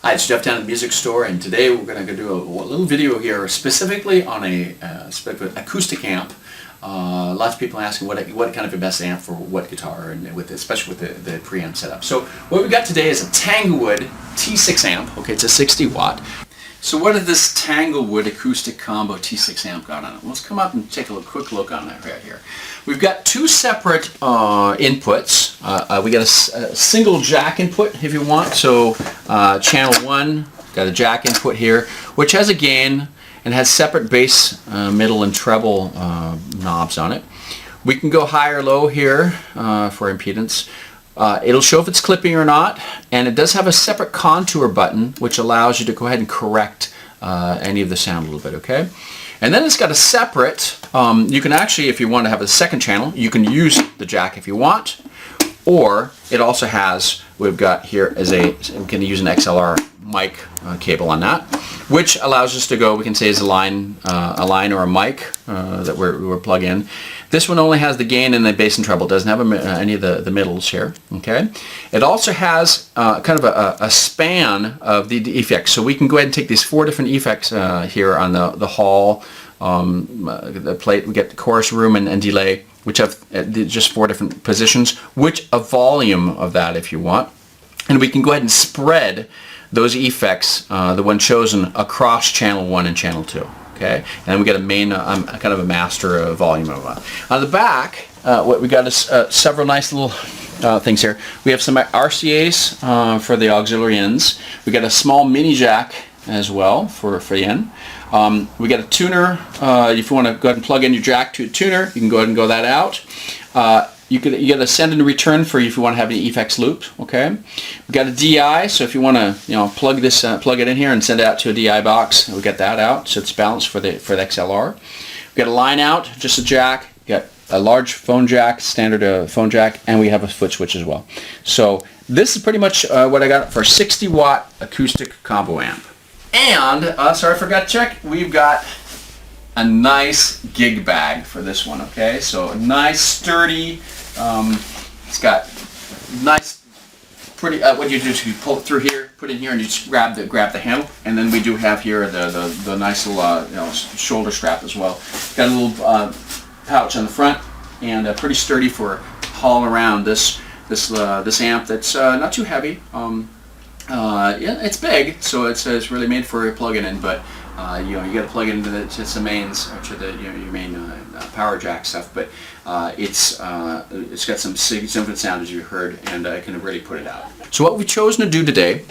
Hi, it's Jeff down at the music store, and today we're going to do a little video here specifically on a acoustic amp. Lots of people asking what kind of the best amp for what guitar, and especially with the preamp setup. So what we've got today is a Tanglewood T6 amp. Okay, it's a 60 watt. So what did this Tanglewood acoustic combo T6 amp got on it? Let's come up and take a quick look on that right here. We've got two separate inputs. We got a single jack input if you want. So channel 1, got a jack input here, which has a gain and has separate bass, middle, and treble knobs on it. We can go high or low here for impedance. It'll show if it's clipping or not, and it does have a separate contour button which allows you to go ahead and correct any of the sound a little bit, okay? And then it's got a separate, you can actually, if you want to have a second channel, you can use the jack if you want, or it also has, we've got here as we can use an XLR mic cable on that, which allows us to go, we can say is a line or a mic that we're plug in. This one only has the gain and the bass and treble. It doesn't have any of the middles here. Okay. It also has kind of a span of the effects. So we can go ahead and take these 4 different effects here on the hall, the plate. We get the chorus, room, and delay, which have just 4 different positions, which a volume of that if you want. And we can go ahead and spread those effects, the one chosen, across channel 1 and channel 2. Okay, and then we got a main, kind of a master volume of it. On the back, what we got is several nice little things here. We have some RCAs for the auxiliary ends. We got a small mini jack as well for the end. We got a tuner. If you want to go ahead and plug in your jack to a tuner, you can go ahead and go that out. You get a send and return for if you want to have any effects looped. Okay, we got a DI, so if you want to plug it in here and send it out to a DI box, we get that out, so it's balanced for the XLR. We got a line out, just a jack. We got a large phone jack, standard phone jack, and we have a foot switch as well. So this is pretty much what I got for a 60 watt acoustic combo amp. And sorry, I forgot to check. We've got a nice gig bag for this one. Okay, so a nice sturdy. It's got nice, pretty. What you do is you pull it through here, put it in here, and you just grab the handle. And then we do have here the nice little shoulder strap as well. Got a little pouch on the front, and pretty sturdy for hauling around this amp. That's not too heavy. Yeah, it's big, so it's really made for plugging in, but you got to plug it into the mains, or to the your main power jack stuff. But it's got some significant sound, as you heard, and I can really put it out. So what we've chosen to do today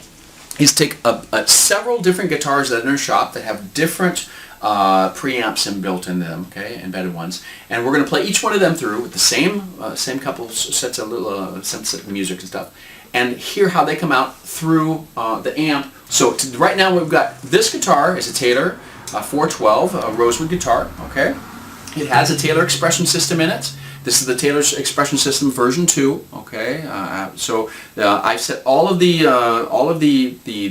is take several different guitars that are in our shop that have different preamps built into them, okay, embedded ones, and we're going to play each one of them through with the same couple sets of music and stuff, and hear how they come out through the amp. So right now we've got this guitar is a Taylor 412, a Rosewood guitar. Okay, it has a Taylor expression system in it. This is the Taylor expression system version 2. Okay, so I've set all of the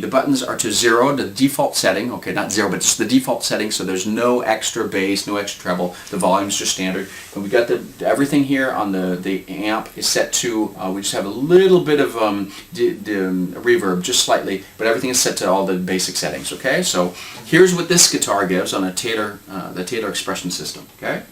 buttons are to 0, the default setting. Okay, not 0, but just the default setting. So there's no extra bass, no extra treble. The volume's just standard. And we got everything here on the amp is set to. We just have a little bit of reverb, just slightly, but everything is set to all the basic settings. Okay, so here's what this guitar gives on a Taylor, the Taylor expression system. Okay.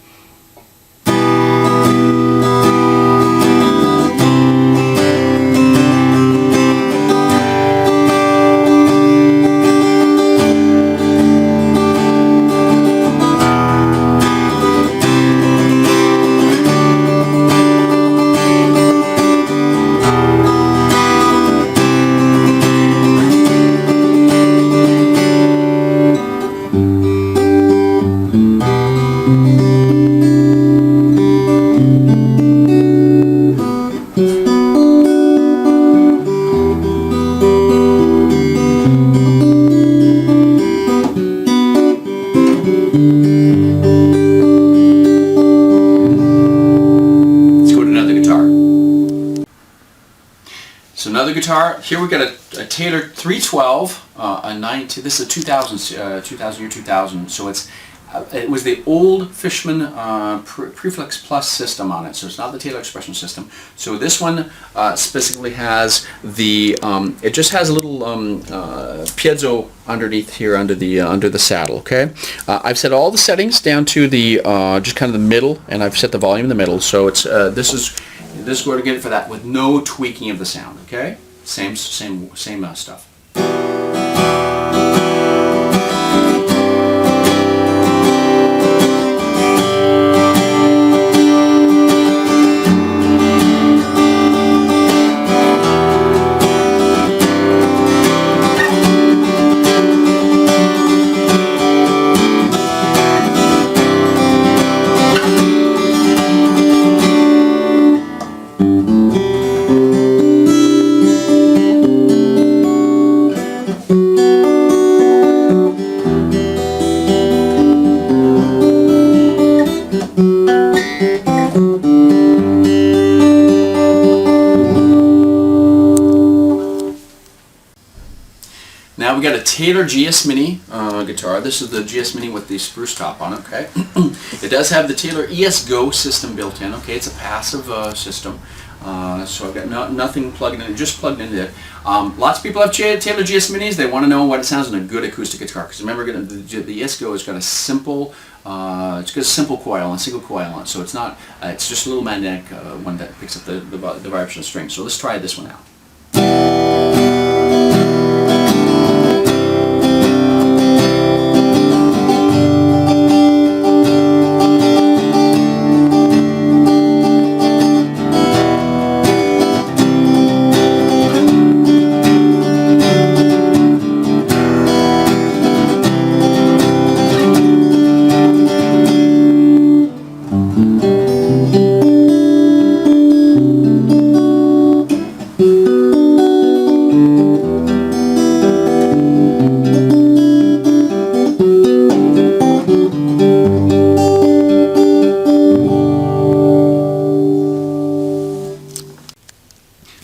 So another guitar. Here we got a Taylor 312, a 92. This is a 2000 year 2000. So it's it was the old Fishman Preflex Plus system on it, so it's not the Taylor Expression system. So this one specifically has the, it just has a little piezo underneath here under the saddle. Okay, I've set all the settings down to the just kind of the middle, and I've set the volume in the middle. So it's this is where to get it for that with no tweaking of the sound. Okay, same stuff. Now we got a Taylor GS Mini guitar. This is the GS Mini with the spruce top on it. Okay, it does have the Taylor ES Go system built in. Okay, it's a passive system, so I've got nothing plugged in, just plugged into it. Lots of people have Taylor GS Minis. They want to know what it sounds in a good acoustic guitar. Because remember, the ES Go has got a simple, it's got a simple coil, a single coil on it. So it's not, it's just a little magnetic one that picks up the vibration of strings. So let's try this one out.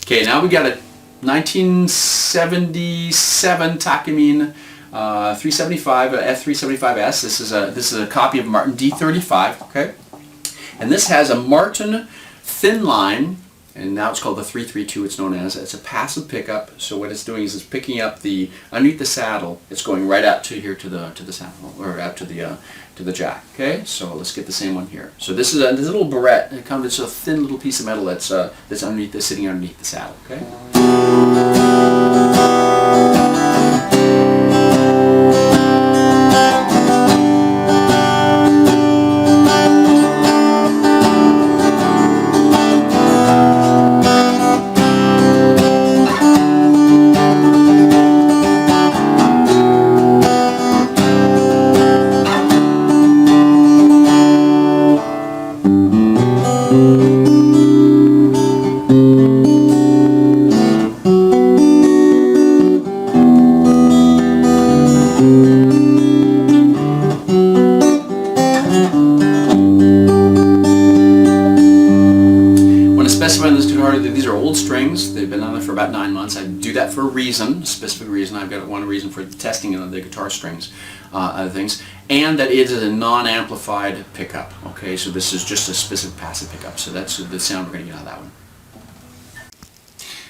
Okay, now we got a 1977 Takamine 375 F375S. This is a copy of Martin D35. Okay, and this has a Martin thin line, and now it's called the 332. It's known as. It's a passive pickup. So what it's doing is it's picking up the underneath the saddle. It's going right out to here to the saddle, or out to the jack. Okay, so let's get the same one here. So this is a little barrette. It's a thin little piece of metal that's underneath, sitting underneath the saddle. Okay. These are old strings. They've been on there for about 9 months. I do that for a reason, a specific reason. I've got one reason for testing the guitar strings, other things, and that it is a non-amplified pickup. Okay, so this is just a specific passive pickup. So that's the sound we're going to get out of that one.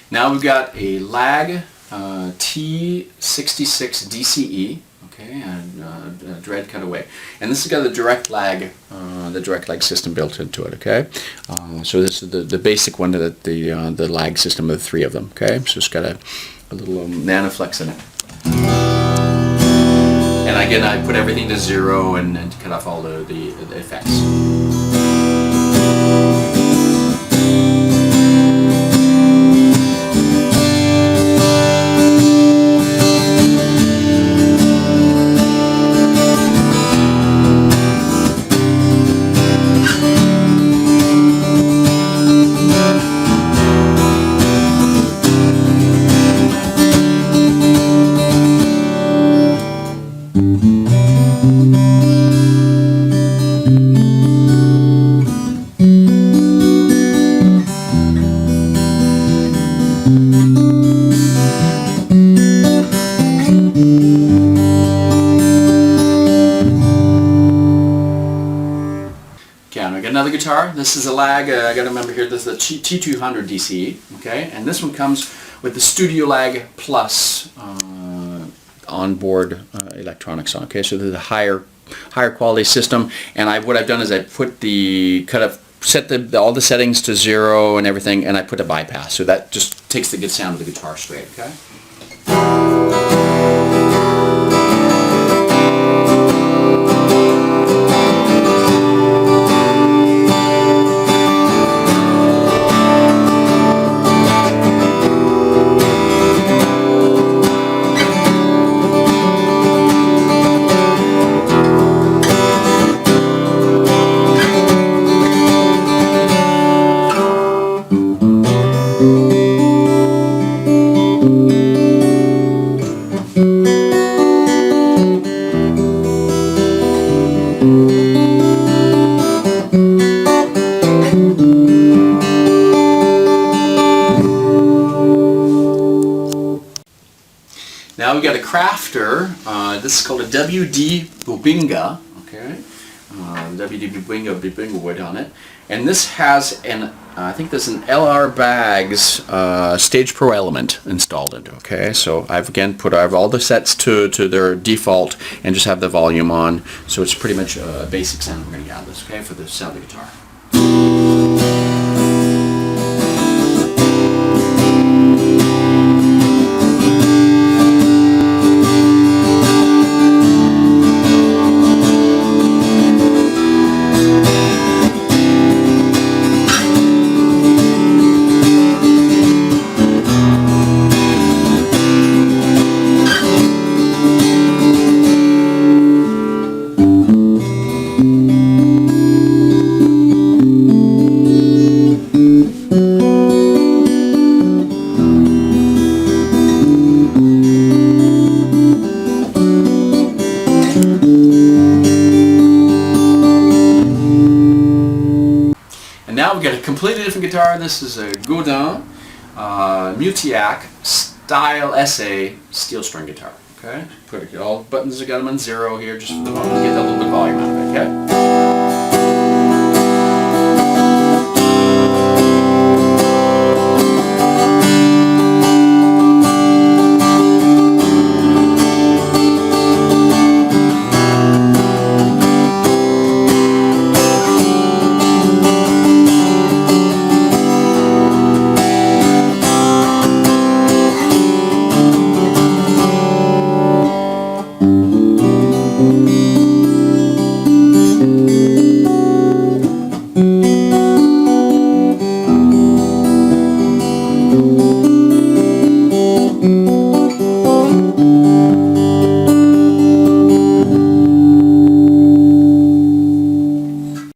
Now we've got a Lag T66 DCE. Okay, and dread cutaway, and this has got the direct lag system built into it. Okay, so this is the basic one, that the lag system of the three of them. Okay, so it's got a little nanoflex in it, and again I put everything to 0 and cut off all the effects. guitar. This is a lag, I got to remember here, this is the T200 DC, okay? And this one comes with the Studio Lag Plus onboard electronics on, okay? So there's a higher quality system, and what I've done is I put set all the settings to 0 and everything, and I put a bypass, so that just takes the good sound of the guitar straight, okay? Now we got a crafter. This is called a WD Bubinga. Okay, WD Bubinga wood on it, and this has I think there's an LR Bags Stage Pro element installed into it. Okay, so I've all the sets to their default and just have the volume on. So it's pretty much a basic sound we're going to get out of this. Okay, for the sound of the guitar. And now we've got a completely different guitar. This is a Godin Mutiac Style SA steel string guitar. Okay, all buttons, I got them on 0 here just for the moment to get a little bit of volume out of it.